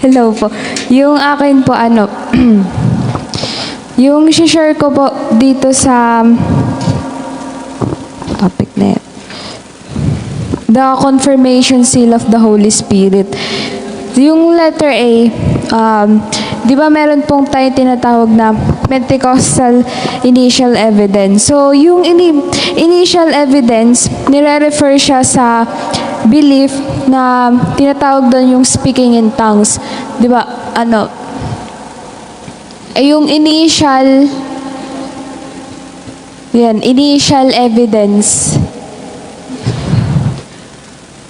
Hello po. Yung akin po yung share ko po dito sa topic na yan. The confirmation seal of the Holy Spirit. Yung letter A, di ba meron pong tayo tinatawag na Pentecostal initial evidence. So, yung initial evidence, nire-refer siya sa belief na tinatawag doon yung speaking in tongues. Di ba, yung initial evidence.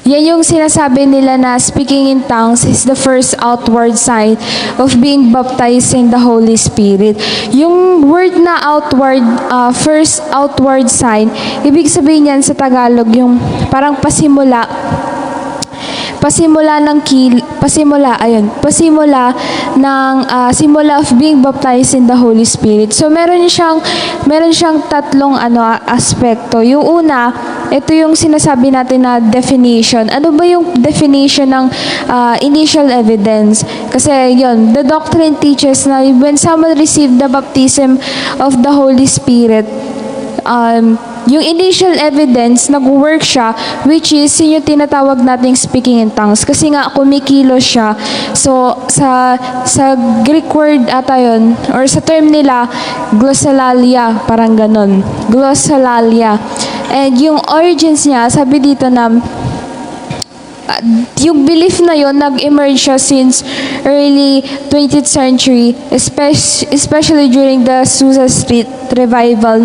Yan yung sinasabi nila na speaking in tongues is the first outward sign of being baptized in the Holy Spirit. Yung word na outward, first outward sign, ibig sabihin yan sa Tagalog, yung parang pasimula simula of being baptized in the Holy Spirit. So meron siyang tatlong aspekto. Yung una, ito yung sinasabi natin na definition. Ano ba yung definition ng initial evidence? Kasi the doctrine teaches na when someone received the baptism of the Holy Spirit, yung initial evidence, nag-work siya, which is yung tinatawag nating speaking in tongues. Kasi nga, kumikilos siya. So, sa Greek word ata yun, or sa term nila, glossolalia, parang ganon. Glossolalia. And yung origins niya, sabi dito na, yung belief na yon nag-emerge siya since early 20th century, especially during the Azusa Street revival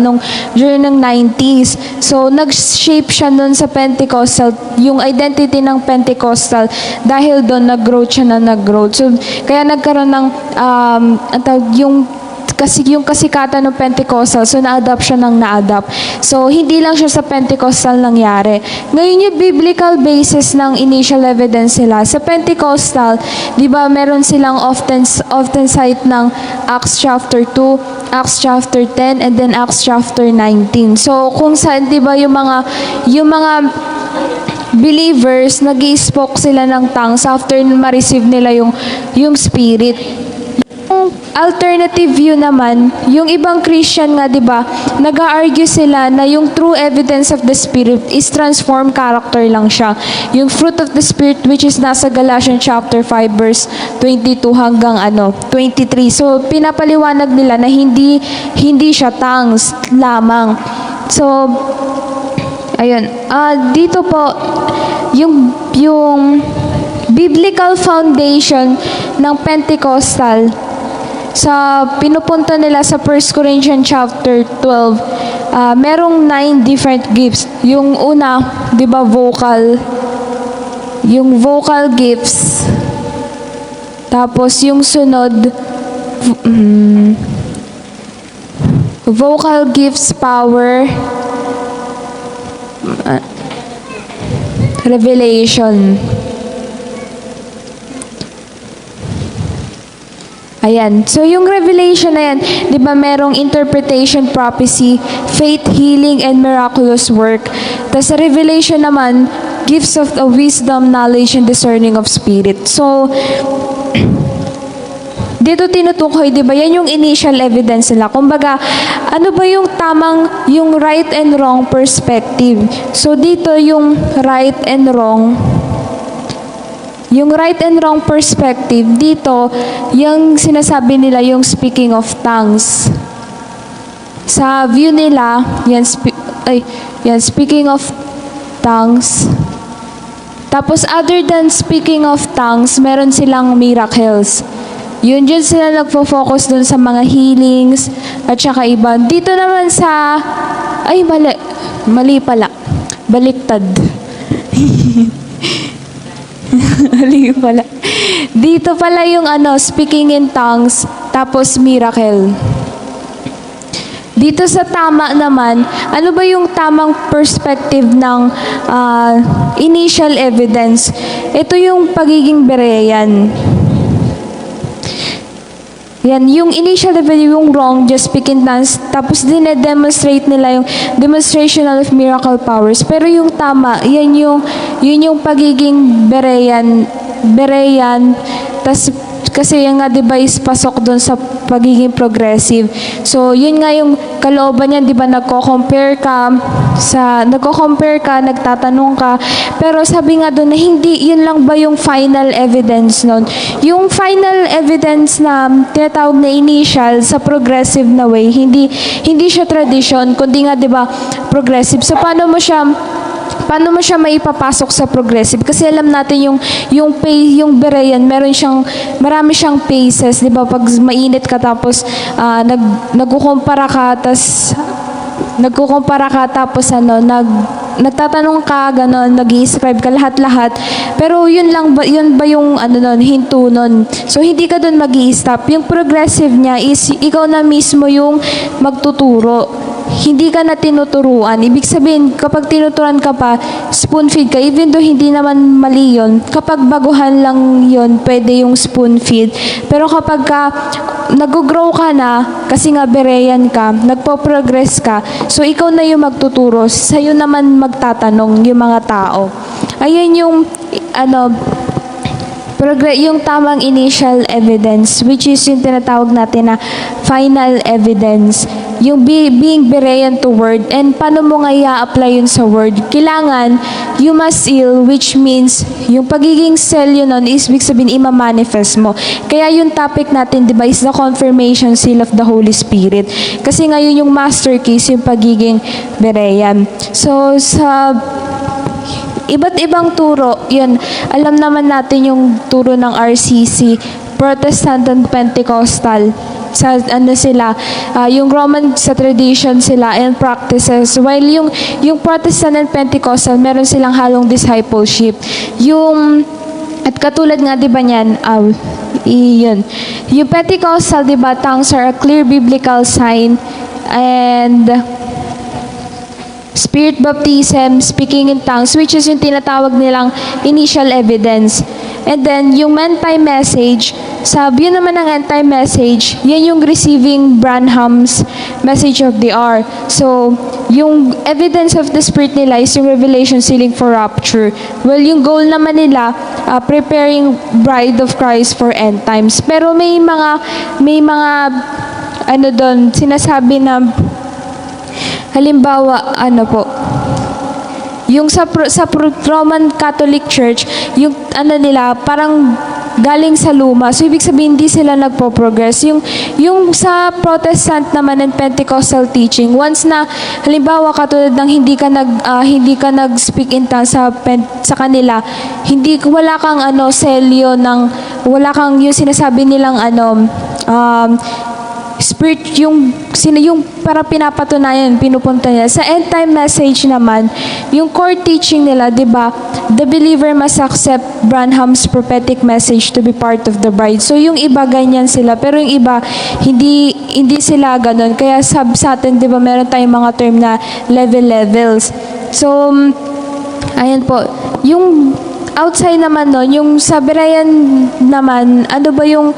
during ng 90s. So, nag-shape siya nun sa Pentecostal, yung identity ng Pentecostal, dahil doon nag-growth siya na nag-growth. So, kaya nagkaroon ng, yung kasikatan ng Pentecostal, so na-adapt siya ng na-adapt. So, hindi lang siya sa Pentecostal nangyari. Ngayon, yung biblical basis ng initial evidence nila, sa Pentecostal, di ba, meron silang often cite ng Acts chapter 2, Acts chapter 10, and then Acts chapter 19. So, kung saan, di ba, yung mga believers, nag-i-spoke sila ng tongues after ma-receive nila yung Spirit. Alternative view naman, yung ibang Christian nga, di ba, nag-argue sila na yung true evidence of the Spirit is transformed character lang siya. Yung fruit of the Spirit, which is nasa Galatians chapter 5 verse 22 hanggang 23. So, pinapaliwanag nila na hindi siya tongues lamang. So, ayun. Dito po, yung biblical foundation ng Pentecostal, sa pinupunta nila sa 1 Corinthians chapter 12, merong 9 different gifts. Yung una, di ba, yung vocal gifts. Tapos yung sunod, vocal gifts, power, revelation. Ayan. So, yung revelation na yan, di ba merong interpretation, prophecy, faith, healing, and miraculous work. Tapos sa revelation naman, gifts of the wisdom, knowledge, and discerning of spirit. So, dito tinutukoy, di ba, yan yung initial evidence nila. Kumbaga, ano ba yung yung right and wrong perspective? So, dito yung right and wrong. Yung right and wrong perspective, dito, yung sinasabi nila, yung speaking of tongues. Sa view nila, speaking of tongues. Tapos, other than speaking of tongues, meron silang miracles. Yun sila nagfo-focus dun sa mga healings, at saka iba. Dito naman sa, mali pala. Baliktad. Mali pala. Dito pala yung speaking in tongues, tapos miracle. Dito sa tama naman, ano ba yung tamang perspective ng initial evidence? Ito yung pagiging berean. Yan, yung initial evidence, yung wrong, just speak in tongues, tapos dine-demonstrate nila yung demonstration of miracle powers. Pero yung tama, yun yung pagiging berean, tas kasi yung nga, di ba, is pasok doon sa pagiging progressive. So, yun nga yung kalooban niya, di ba, nagko-compare ka, nagtatanong ka, pero sabi nga doon na hindi, yun lang ba yung final evidence nun? Yung final evidence na tinatawag na initial sa progressive na way, hindi siya tradition, kundi nga, di ba, progressive. So, paano mo siya maipapasok sa progressive? Kasi alam natin yung Berean, marami siyang phases, 'di ba? Pag mainit ka tapos nagkukumpara ka tapos nagtatanong ka, gano'n, nag-i-scribe ka lahat-lahat. Pero yun ba yung hinto nun? So hindi ka doon magi-stop. Yung progressive niya is ikaw na mismo yung magtuturo. Hindi ka na tinuturuan. Ibig sabihin, kapag tinuturuan ka pa, spoon feed ka, even though hindi naman mali yun, kapag baguhan lang yun, pwede yung spoon feed. Pero kapag nag-grow ka na, kasi nga Berean ka, nagpo-progress ka, so ikaw na yung magtuturo, sa'yo naman magtatanong yung mga tao. Ayun yung, yung tamang initial evidence, which is yung tinatawag natin na final evidence. Yung being Berean to word, and paano mo nga i-apply yun sa word? Kailangan, you must seal, which means, yung pagiging seal yun nun is, ibig sabihin, ima-manifest mo. Kaya yung topic natin, di ba, is the confirmation seal of the Holy Spirit. Kasi ngayon yung master keys, yung pagiging Berean. So, sa iba't ibang turo, yun, alam naman natin yung turo ng RCC, Protestant and Pentecostal. Sa yung Roman sa tradition sila and practices, while yung Protestant and Pentecostal meron silang halong discipleship. At katulad nga, di ba niyan, yun. Yung Pentecostal, di ba, tongues are a clear biblical sign, and Spirit baptism, speaking in tongues, which is yung tinatawag nilang initial evidence. And then, yung anti-message, yun naman ang anti-message, yan yung receiving Branham's message of the hour. So, yung evidence of the Spirit nila is yung revelation sealing for rapture. Well, yung goal naman nila, preparing bride of Christ for end times. Pero may mga doon, sinasabi na, halimbawa, yung sa Roman Catholic Church, yung nila, parang galing sa luma. So, ibig sabihin, hindi sila nagpo-progress. Yung sa Protestant naman and Pentecostal teaching, once na, halimbawa, katulad ng hindi ka nag-speak in tongues sa kanila, wala kang selyo wala kang yung sinasabi nilang Spirit, yung para pinapatunayan, pinupunta nila. Sa end time message naman, yung core teaching nila, di ba, the believer must accept Branham's prophetic message to be part of the bride. So, yung iba, ganyan sila. Pero yung iba, hindi sila ganun. Kaya sa atin, di ba, meron tayong mga term na levels. So, ayan po. Yung outside naman nun, yung sa Berean naman, ano ba yung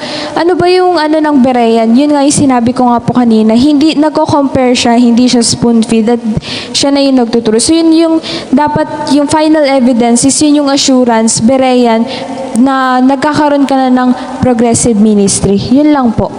ng Berean? Yun nga yung sinabi ko nga po kanina, hindi nagko-compare siya, hindi siya spoon feed, at siya na yung nagtuturo. So yun yung dapat, yung final evidence is yun yung assurance, Berean, na nagkakaroon ka na ng progressive ministry. Yun lang po.